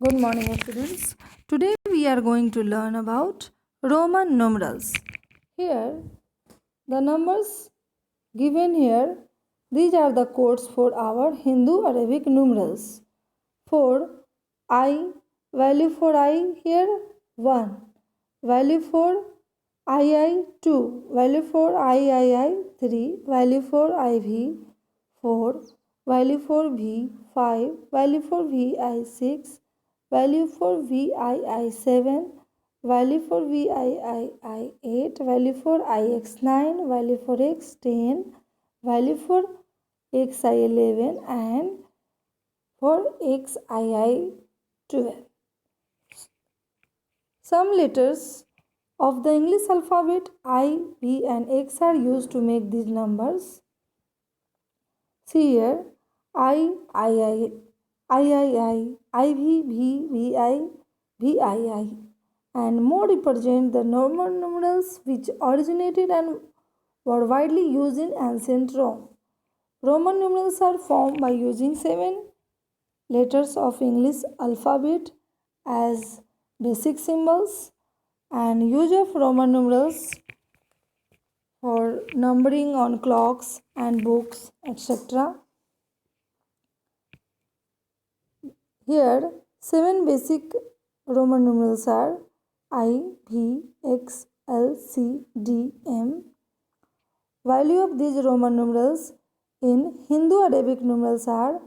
Good morning, students. Today we are going to learn about Roman numerals. Here, the numbers given here, these are the codes for our Hindu Arabic numerals. For I, value for I here 1, value for II 2, value for III 3, value for IV 4, value for V 5, value for VI 6, value for VII 7, value for VII 8, value for IX 9, value for X 10, value for XI 11 and for XII 12. Some letters of the English alphabet I, V and X are used to make these numbers. See here I, III, IV, VI, VII and more represent the Roman numerals which originated and were widely used in ancient Rome. Roman numerals are formed by using 7 letters of English alphabet as basic symbols and use of Roman numerals for numbering on clocks and books, etc. Here, 7 basic Roman numerals are I, V, X, L, C, D, M. Value of these Roman numerals in Hindu Arabic numerals are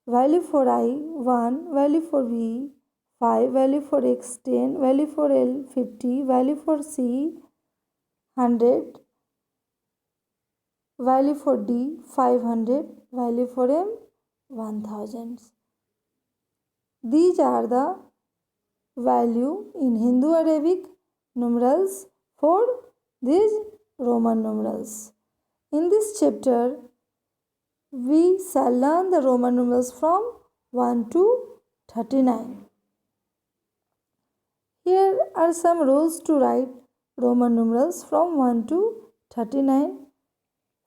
value for I 1, value for V 5, value for X 10, value for L 50, value for C 100, value for D 500, value for M 1000. These are the value in Hindu Arabic numerals for these Roman numerals. In this chapter, we shall learn the Roman numerals from 1 to 39. Here are some rules to write Roman numerals from 1 to 39.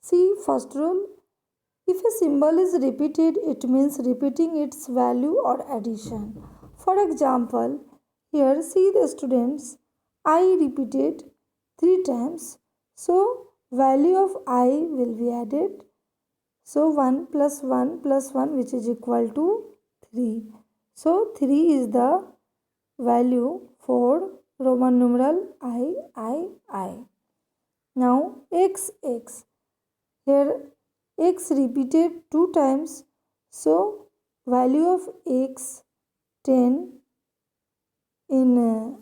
See, first rule. If a symbol is repeated, it means repeating its value or addition. For example, here see the students, I repeated 3 times. So, value of I will be added. So, 1 plus 1 plus 1 which is equal to 3. So, 3 is the value for Roman numeral I. Now, X. Here X repeated 2 times. So, value of X 10 in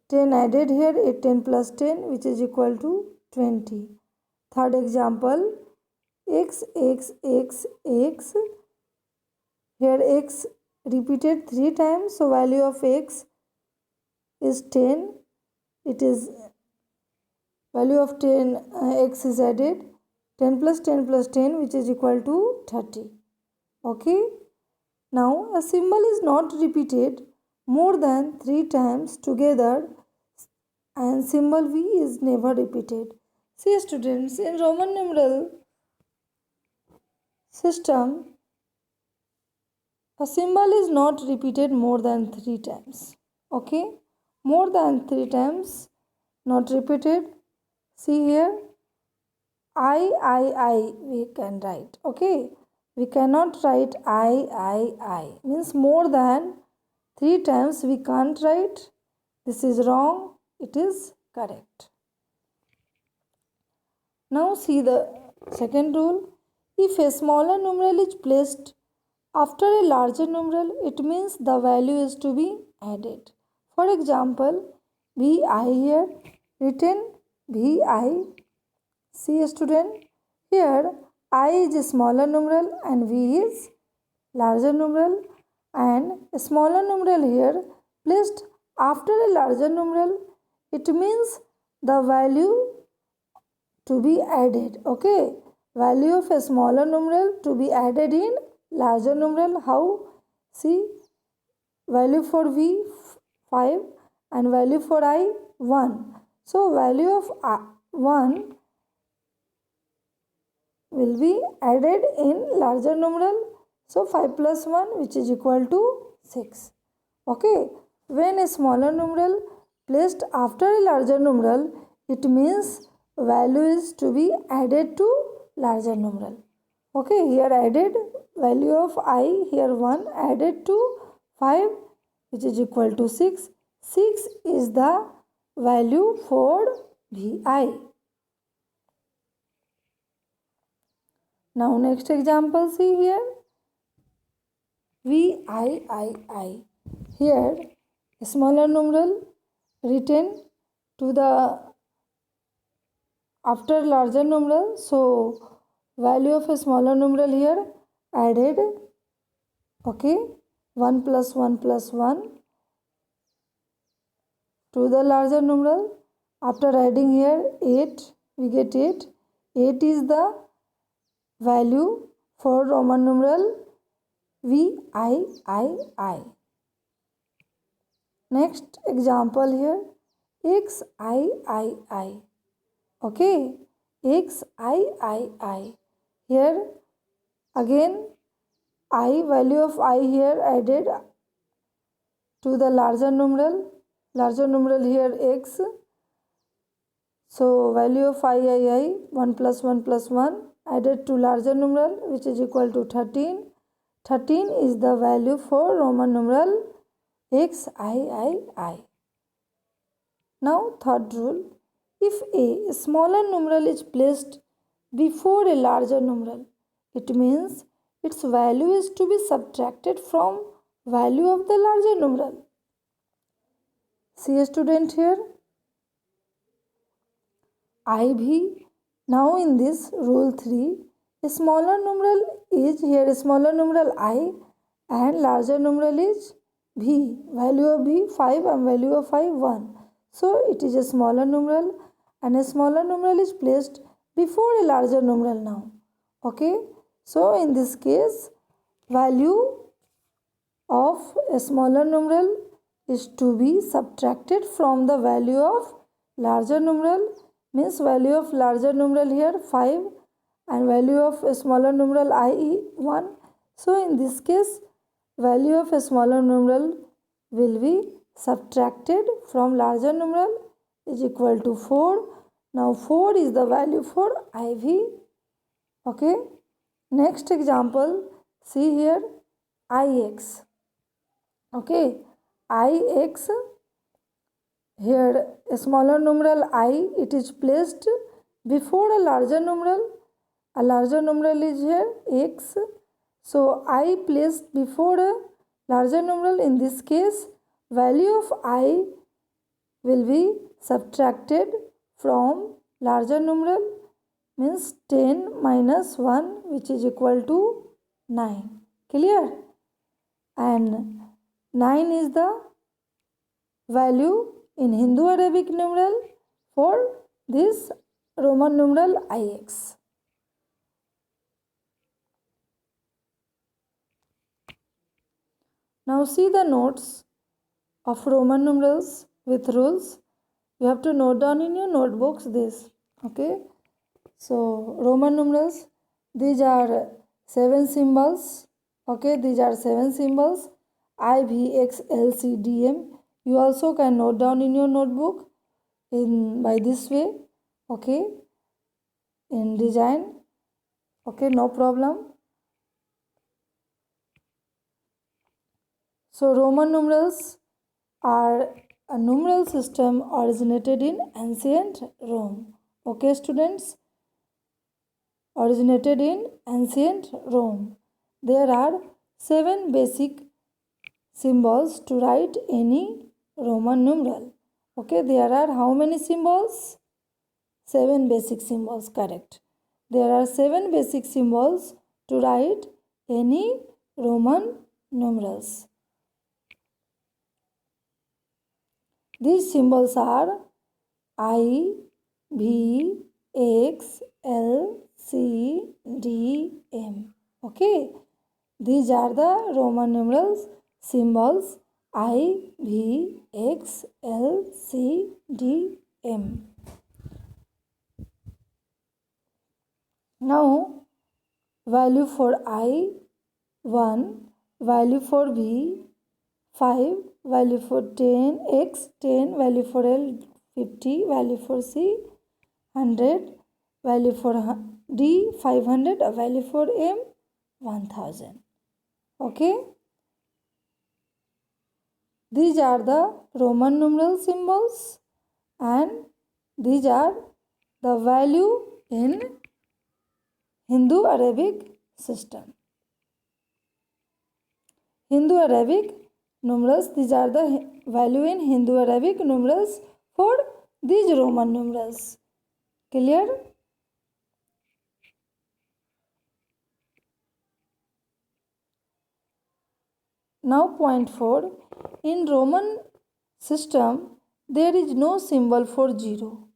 10 added here, 10 plus 10 which is equal to 20. Third example, X. Here X repeated 3 times. So, value of X is 10. It is value of 10 X is added. 10 plus 10 plus 10 which is equal to 30. Okay. Now, a symbol is not repeated more than 3 times together and symbol V is never repeated. See students, in Roman numeral system, a symbol is not repeated more than 3 times. Okay. More than 3 times not repeated. See here. I we can write. Okay. We cannot write I. Means more than 3 times we can't write. This is wrong. It is correct. Now see the second rule. If a smaller numeral is placed after a larger numeral, it means the value is to be added. For example, VI here written VI. See student, here I is a smaller numeral and V is larger numeral, and a smaller numeral here placed after a larger numeral, it means the value to be added. Okay, value of a smaller numeral to be added in larger numeral. How? See, value for V 5 and value for I 1. So, value of 1 will be added in larger numeral. So 5 plus 1, which is equal to 6. Okay. When a smaller numeral placed after a larger numeral, it means value is to be added to larger numeral. Okay, here added value of I, here 1 added to 5, which is equal to 6. 6 is the value for Vi. Now next example, see here. VIII. Here a smaller numeral written to the after larger numeral. So value of a smaller numeral here added. Okay, 1 plus 1 plus 1 to the larger numeral. After adding here 8, we get 8. 8 is the value for Roman numeral VIII. Next example here, XIII. Okay, XIII. Here again I, value of I here added to the larger numeral here X. So value of III 1 plus 1 plus 1 added to larger numeral, which is equal to 13. 13 is the value for Roman numeral XIII. Now third rule, if a smaller numeral is placed before a larger numeral, it means its value is to be subtracted from value of the larger numeral. See a student here, IV. Now in this rule 3, a smaller numeral is here, a smaller numeral I and larger numeral is V. Value of V 5 and value of I 1. So it is a smaller numeral and a smaller numeral is placed before a larger numeral now. Okay. So in this case, value of a smaller numeral is to be subtracted from the value of larger numeral, means value of larger numeral here 5 and value of a smaller numeral I 1. So in this case, value of a smaller numeral will be subtracted from larger numeral is equal to 4. Now 4 is the value for IV. Okay. Next example, see here, IX. Okay, IX, here a smaller numeral I, it is placed before a larger numeral. A larger numeral is here X. So I placed before a larger numeral. In this case, value of I will be subtracted from larger numeral, means 10 minus 1, which is equal to 9. Clear? And 9 is the value in Hindu Arabic numeral for this Roman numeral IX. Now see the notes of Roman numerals with rules. You have to note down in your notebooks this. Okay. So Roman numerals, these are 7 symbols. Okay, these are 7 symbols. I, V, X, L, C, D, M. You also can note down in your notebook in by this way. Okay, in design. Okay, no problem. So Roman numerals are a numeral system originated in ancient Rome. Okay, students, originated in ancient Rome. There are 7 basic symbols to write any Roman numeral. Okay, there are how many symbols? 7 basic symbols, correct. There are 7 basic symbols to write any Roman numerals. These symbols are I, V, X, L, C, D, M. Okay, these are the Roman numerals symbols I, V, X, L, C, D, M. Now, value for I 1, value for V, 5, value for 10, X, 10, value for L, 50, value for C, 100, value for D, 500, a value for M, 1000. Okay. These are the Roman numeral symbols and these are the value in Hindu-Arabic system. Hindu-Arabic numerals, these are the value in Hindu-Arabic numerals for these Roman numerals. Clear? Now point 4. In Roman system, there is no symbol for 0.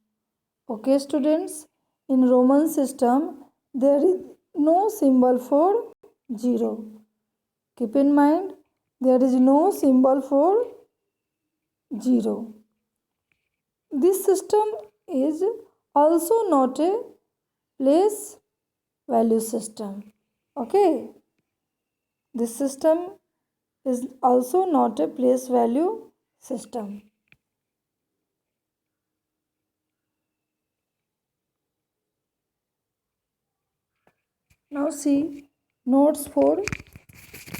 Okay students, in Roman system, there is no symbol for 0. Keep in mind, there is no symbol for 0. This system is also not a place value system. Okay. This system is also not a place value system. Now see notes for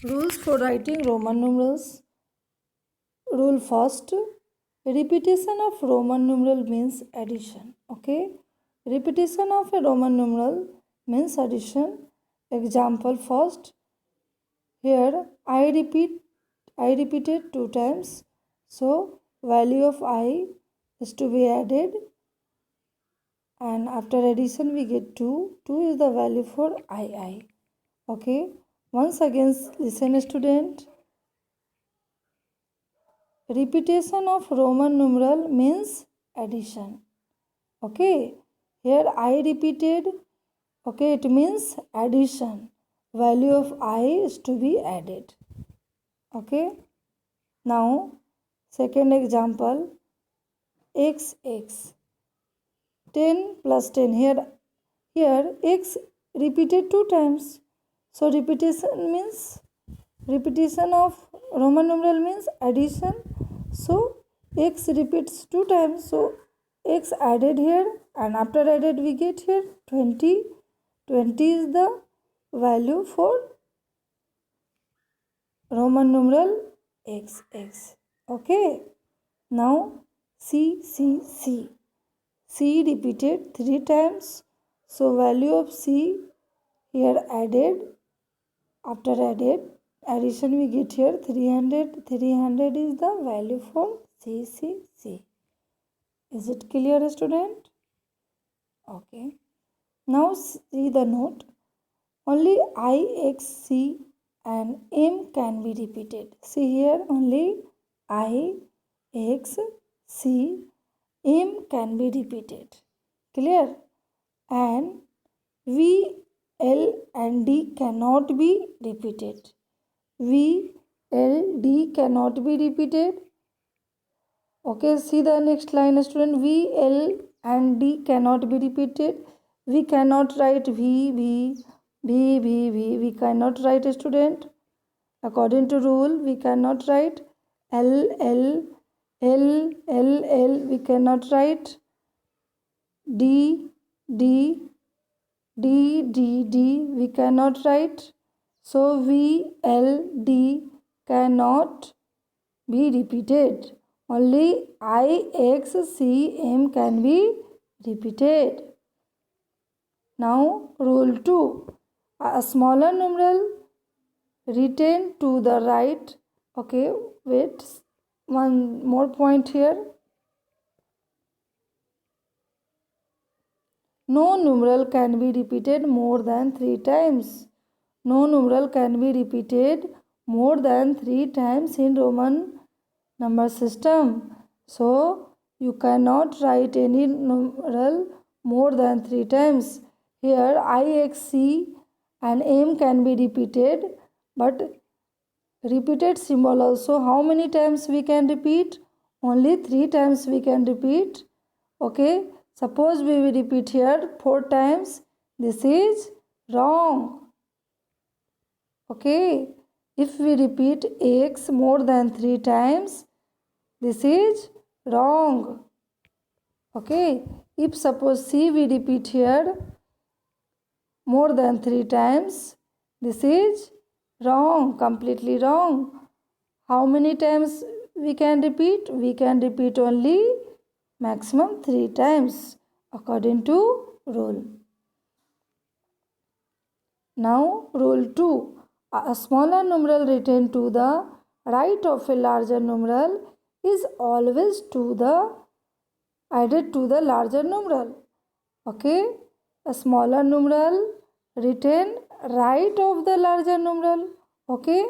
rules for writing Roman numerals. Rule first, repetition of Roman numeral means addition. Okay, repetition of a Roman numeral means addition. Example first, here I repeated 2 times, so value of I is to be added, and after addition we get 2. 2 is the value for I. Okay, once again listen student. Repetition of Roman numeral means addition. Okay, here I repeated. Okay, it means addition. Value of I is to be added. Okay, now second example, x 10 plus 10. Here x repeated 2 times. So repetition of Roman numeral means addition. So x repeats 2 times. So x added here, and after added we get here 20. 20 is the value for Roman numeral XX. Okay. Now C repeated 3 times. So value of C here added. After addition we get here 300. 300 is the value for C. Is it clear student? Okay. Now see the note. Only I, X, C and M can be repeated. See here only I, X, C, M can be repeated. Clear? And V, L and D cannot be repeated. V, L, D cannot be repeated. Okay, see the next line student. V, L and D cannot be repeated. We cannot write V. We cannot write student. According to rule, we cannot write L. We cannot write D. We cannot write. So V, L, D cannot be repeated. Only I, X, C, M can be repeated. Now rule 2. A smaller numeral written to the right. Okay, wait, one more point here. No numeral can be repeated more than 3 times. No numeral can be repeated more than 3 times in Roman number system. So you cannot write any numeral more than 3 times. Here I, X, C and M can be repeated, but repeated symbol also how many times we can repeat? Only 3 times we can repeat. Okay, suppose we will repeat here 4 times. This is wrong. Okay, if we repeat x more than 3 times, this is wrong. Okay, if suppose C we repeat here more than 3 times, this is wrong, completely wrong. How many times we can repeat? We can repeat only maximum 3 times according to rule. Now rule 2. A smaller numeral written to the right of a larger numeral is always added to the larger numeral. Okay, a smaller numeral written right of the larger numeral. Okay,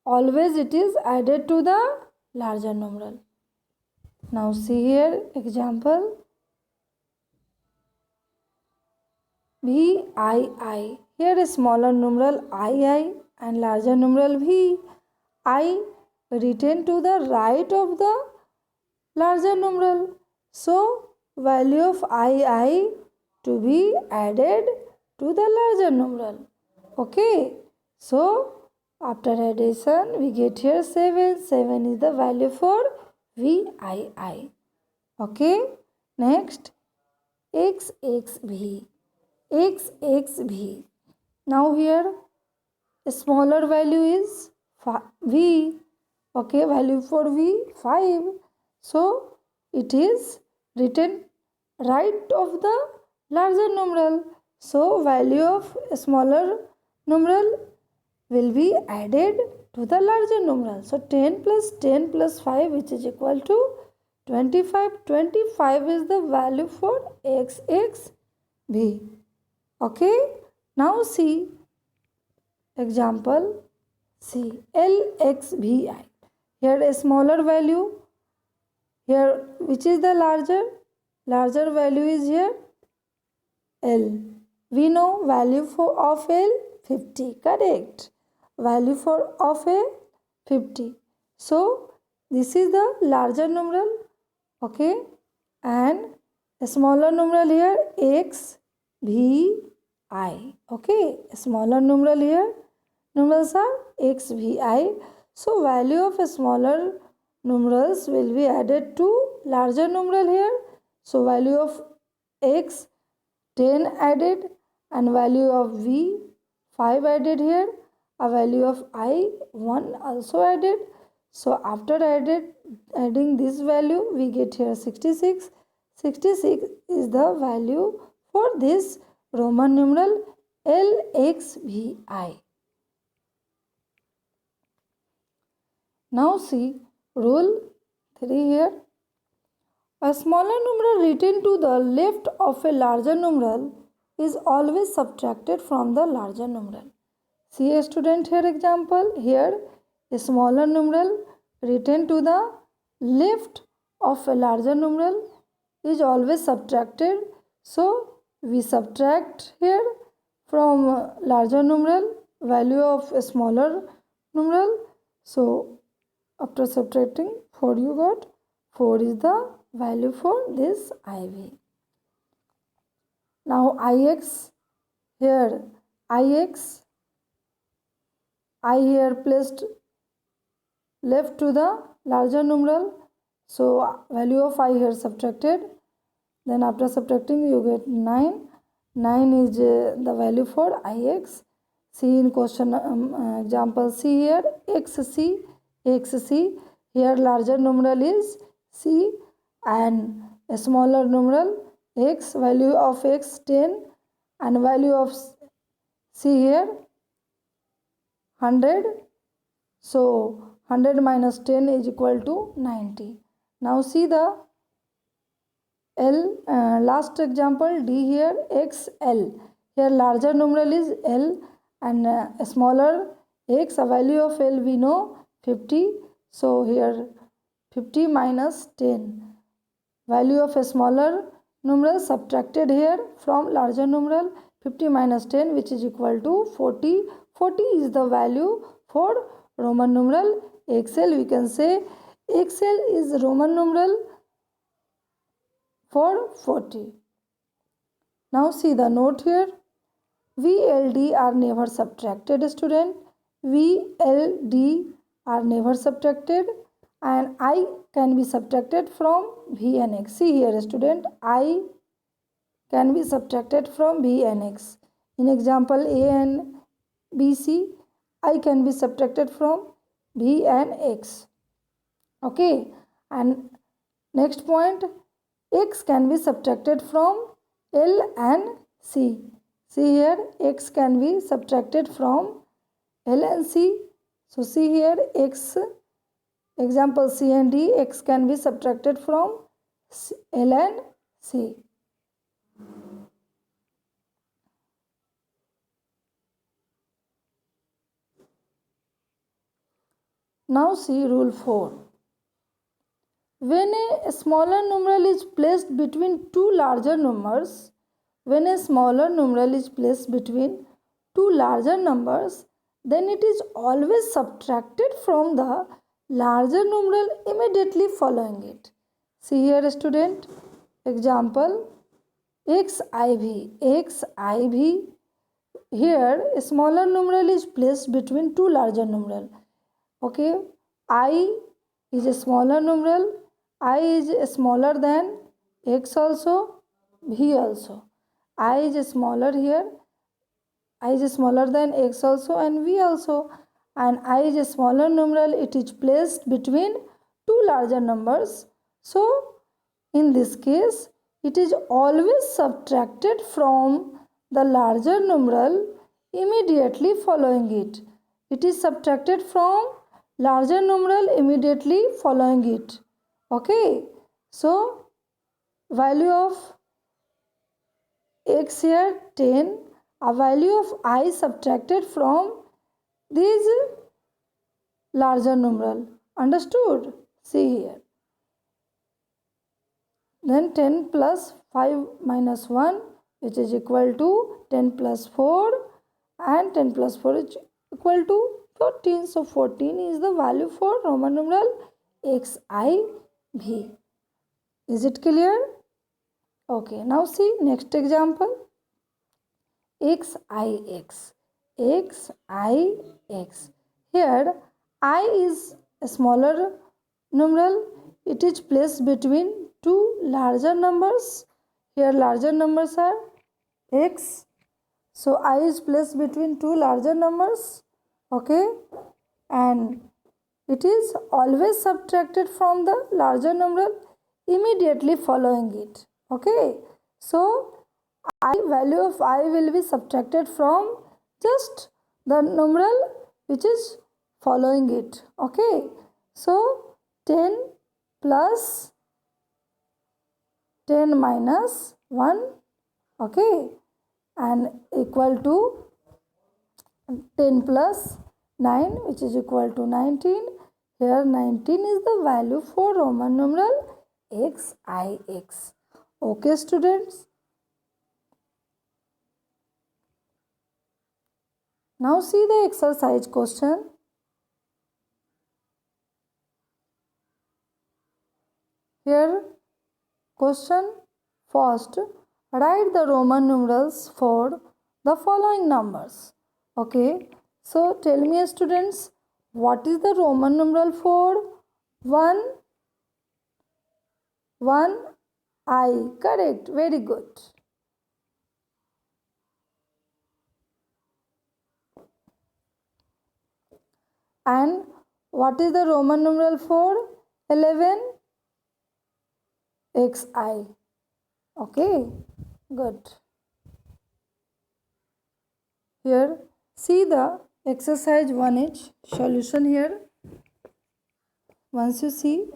always it is added to the larger numeral. Now see here example VII. Here a smaller numeral II and larger numeral V. I written to the right of the larger numeral. So value of II to be added to the larger numeral. Okay. So after addition we get here 7. 7 is the value for VII. Okay. Next XXV. XXV. Now here a smaller value is V. Okay, value for V 5. So it is written right of the larger numeral. So value of a smaller numeral will be added to the larger numeral. So 10 plus 10 plus 5 which is equal to 25. 25 is the value for XXV. Okay, now see example C LXVI. Here a smaller value, here which is the larger value is here L. We know value of L 50, correct, value of A 50. So this is the larger numeral, okay, and a smaller numeral here X V I. Okay, a smaller numeral here, numerals are X V I. So value of a smaller numerals will be added to larger numeral here. So value of X 10 added and value of V 5 added here, a value of I 1 also added. So after adding this value we get here 66. 66 is the value for this Roman numeral LXVI. Now see rule 3 here. A smaller numeral written to the left of a larger numeral is always subtracted from the larger numeral. See a student here example. Here a smaller numeral written to the left of a larger numeral is always subtracted. So we subtract here from larger numeral value of a smaller numeral. So after subtracting 4 you got 4 is the value for this IV. Now IX here IX I here placed left to the larger numeral. So value of I here subtracted. Then after subtracting you get 9. 9 is the value for IX. See in question example C here XC. XC here larger numeral is C and a smaller numeral X, value of X 10 and value of C here 100. So 100 minus 10 is equal to 90. Now see the L last example D here XL. Here larger numeral is L and a smaller X, a value of L we know 50. So here 50 minus 10. Value of a smaller numeral subtracted here from larger numeral 50 minus 10 which is equal to 40. 40 is the value for Roman numeral XL. We can say XL is Roman numeral for 40. Now see the note here. VLD are never subtracted, student. VLD are never subtracted, and I can be subtracted from V and X. See here, student, I can be subtracted from B and X. In example A and BC, I can be subtracted from B and X. Okay, and next point, X can be subtracted from L and C. See here, X can be subtracted from L and C. So see here, X, example C and D, X can be subtracted from L and C. Now see rule 4. When a smaller numeral is placed between two larger numbers, when a smaller numeral is placed between two larger numbers, then it is always subtracted from the larger numeral immediately following it. See here, student, example xiv. xiv. Here a smaller numeral is placed between two larger numeral. Okay, I is a smaller numeral. I is smaller than X also, V also. I is smaller here. I is smaller than X also and V also. And I is a smaller numeral. It is placed between two larger numbers. So, in this case, it is always subtracted from the larger numeral immediately following it. It is subtracted from larger numeral immediately following it. Okay, so value of X here 10, a value of I subtracted from these larger numeral. Understood? See here. Then 10 plus 5 minus 1, which is equal to 10 plus 4, and 10 plus 4 is equal to 14. So 14 is the value for Roman numeral XIV. Is it clear? Okay, now see next example. XIX. XIX. Here I is a smaller numeral. It is placed between two larger numbers. Here larger numbers are X. So I is placed between two larger numbers. Okay, and it is always subtracted from the larger numeral immediately following it. Okay, so I value of I will be subtracted from just the numeral which is following it. Okay, so 10 plus 10 minus 1, okay, and equal to 10 plus 9, which is equal to 19. Here 19 is the value for Roman numeral XIX. Okay, students. Now see the exercise question. Here question first, write the Roman numerals for the following numbers. Okay, so tell me, students, what is the Roman numeral for 1? 1 I. Correct, very good. And what is the Roman numeral for 11? XI. Okay, good. Here, see the exercise 1H solution here. Once you see,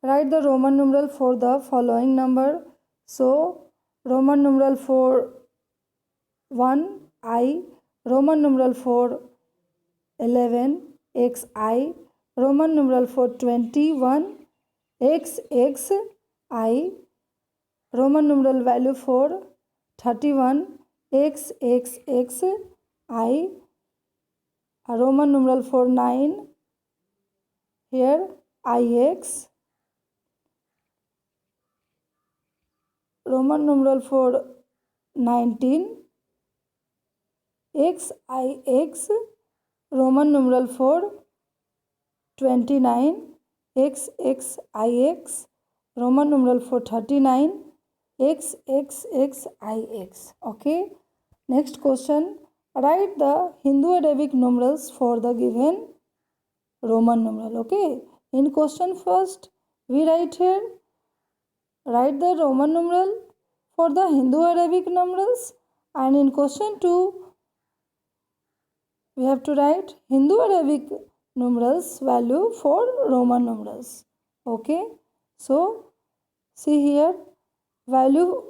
write the Roman numeral for the following number. So, Roman numeral for 1 I, Roman numeral for 11 XI, Roman numeral for 21 XXI, Roman numeral value for 31 XXXI, a Roman numeral for 9 here IX, Roman numeral for 19, XIX, Roman numeral 4, 29, XXIX, Roman numeral 4, 39, XXXIX. Okay. Next question. Write the Hindu Arabic numerals for the given Roman numeral. Okay. In question first, we write here, write the Roman numeral for the Hindu Arabic numerals, and in question 2, we have to write Hindu Arabic numerals value for Roman numerals. Okay. So, see here, value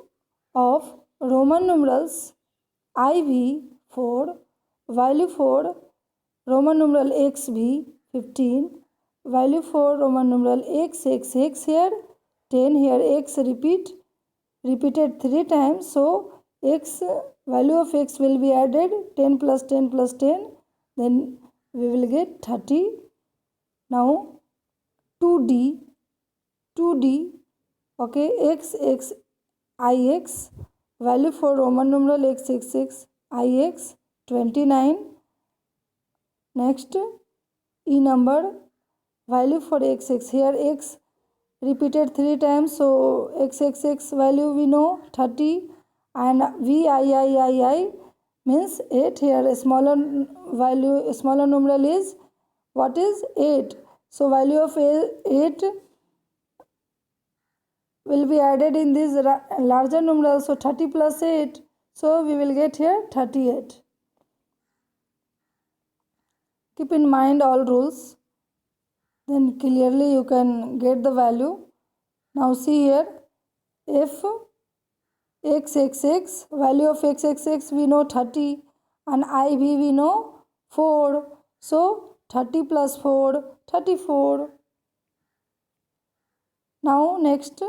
of Roman numerals IV 4, value for Roman numeral XV 15, value for Roman numeral XXX here 10, here X repeated 3 times, so X, value of X will be added, 10 plus 10 plus 10, then we will get 30. Now 2D, okay, XXIX, value for Roman numeral XXX IX 29. Next, E number, value for XX, here X repeated 3 times, so XXX value we know 30, and VIII means 8, here a smaller value, smaller numeral is, what is 8, so value of 8 will be added in this larger numeral, so 30 plus 8, so we will get here 38. Keep in mind all rules, then clearly you can get the value. Now see here, if XXX, value of XXX we know 30, and IV we know 4, so 30 plus 4, 34. Now next,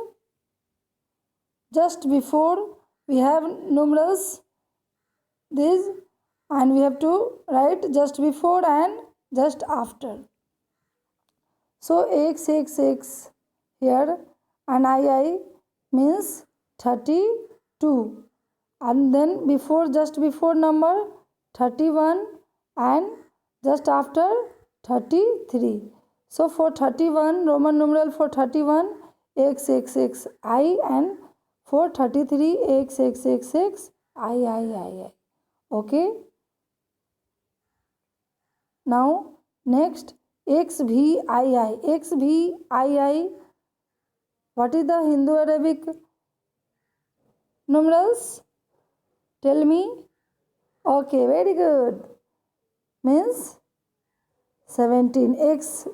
just before we have numerals this, and we have to write just before and just after. So XXX here and II means 32, and then before, just before number 31, and just after 33. So for 31, Roman numeral for 31 XXXI, and for 33 XXXX III. Okay. Now next, XVII. XVII, what is the Hindu Arabic numerals? Tell me. Okay, very good. Means 17. X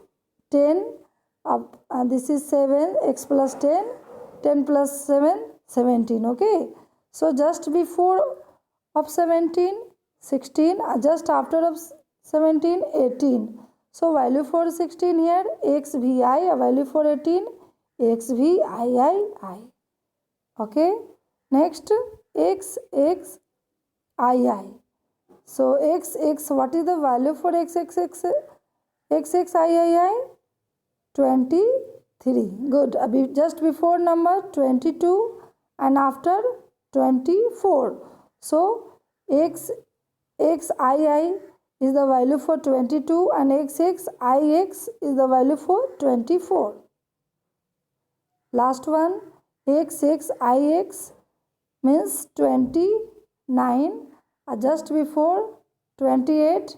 10 up, and this is 7. X plus 10. 10 plus 7, 17. Okay. So just before of 17, 16. Just after of 17, 18. So value for 16 here, XVI, a value for 18, XVIII. Okay. Next, XXII. So XX, what is the value for XXX? XXII? 23. Good. Just before number 22 and after 24. So XXII is the value for 22 and XXIX is the value for 24. Last one, XXIX means 29, just before 28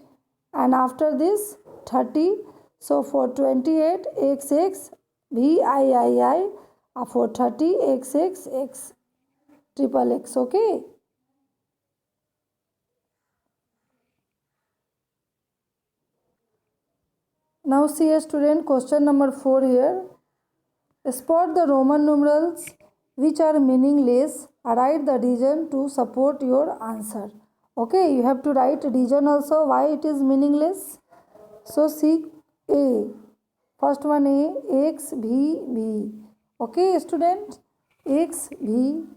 and after this 30. So for 28 XXVIII, for 30 XXX triple X. Okay. Now see a student, question number 4 here. Spot the Roman numerals which are meaningless. Write the reason to support your answer. Okay, you have to write reason also why it is meaningless. So see A. First one A, XVB. Okay, student, XV.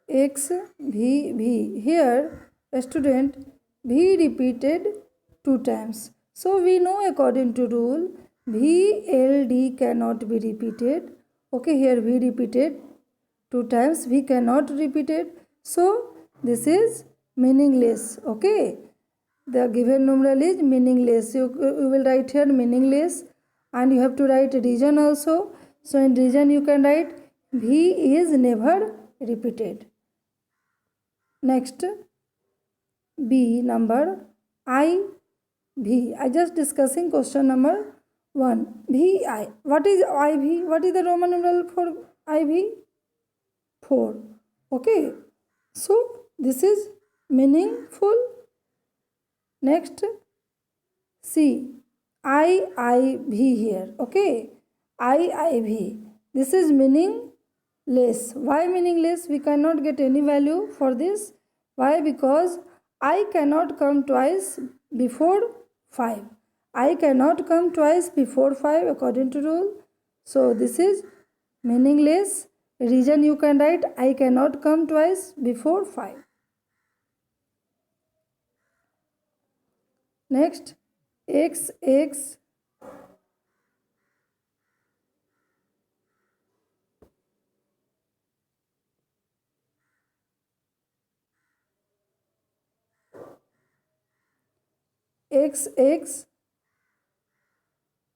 XVB. Here, a student, V repeated 2 times. So we know according to rule VLD cannot be repeated. Okay, here V repeated 2 times, V cannot repeat it. So this is meaningless. Okay, the given numeral is meaningless. You will write here meaningless, and you have to write reason also. So in reason you can write V is never repeated. Next, B number IV. I just discussing question number 1. VI. What is IV? What is the Roman numeral for IV? 4. Okay. So this is meaningful. Next, C. IIV here. Okay. IIV. This is meaningless. Why meaningless? We cannot get any value for this. Why? Because I cannot come twice before 5. I cannot come twice before 5 according to rule. So this is meaningless. Reason you can write I cannot come twice before 5. Next, XX. XX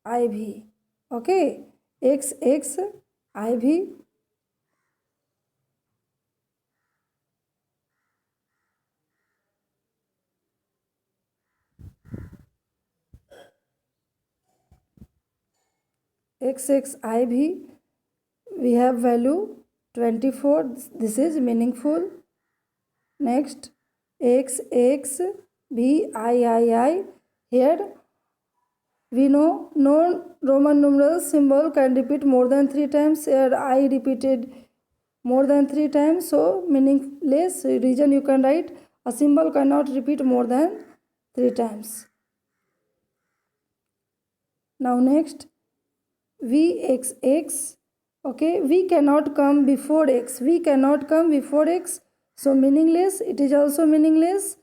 IV. Okay, XX IV. XXIV, we have value 24. This is meaningful. Next, XXVIII. Here we know no Roman numeral symbol can repeat more than 3 times. Here I repeated more than 3 times, so meaningless. Reason you can write a symbol cannot repeat more than 3 times. Now next, VXX. Okay, V cannot come before X. V cannot come before X. So meaningless. It is also meaningless.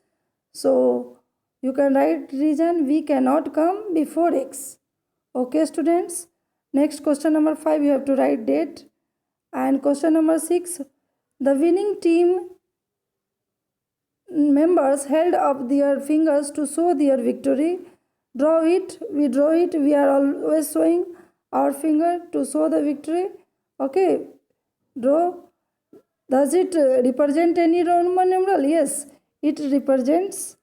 So you can write reason V cannot come before X. Okay, students. Next, question number 5, you have to write date. And question number 6, the winning team members held up their fingers to show their victory. Draw it. We draw it. We are always showing our finger to show the victory. Okay, draw. Does it represent any Roman numeral? Yes, it represents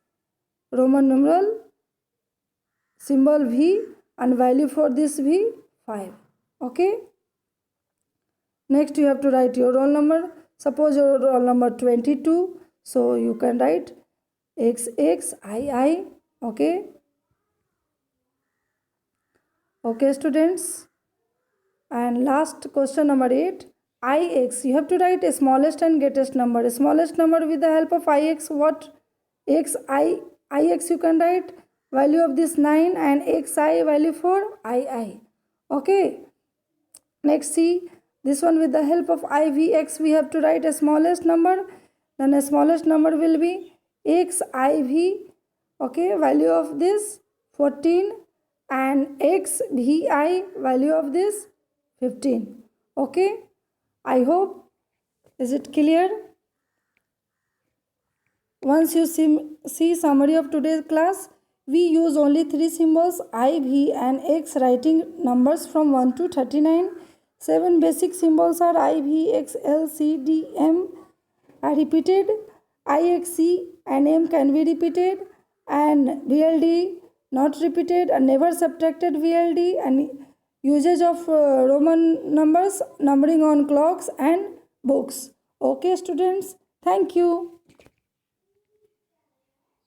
Roman numeral symbol V, and value for this V 5. Okay, next you have to write your roll number. Suppose your roll number 22, so you can write XXII. Okay, okay, students. And last, question number 8, IX. You have to write a smallest and greatest number. A smallest number with the help of IX. What? IX you can write value of this 9, and XI value for II. Okay. Next, see this one, with the help of IVX we have to write a smallest number. Then a smallest number will be XIV. Okay, value of this 14, and XVI value of this 15. Okay, I hope, is it clear? Once you see summary of today's class, we use only 3 symbols I, V and X, writing numbers from 1 to 39. 7 basic symbols are I, V, X, L, C, D, M are repeated. I, X, C and M can be repeated, and VLD not repeated, and never subtracted VLD, and usage of Roman numbers, numbering on clocks and books. Okay, students, thank you.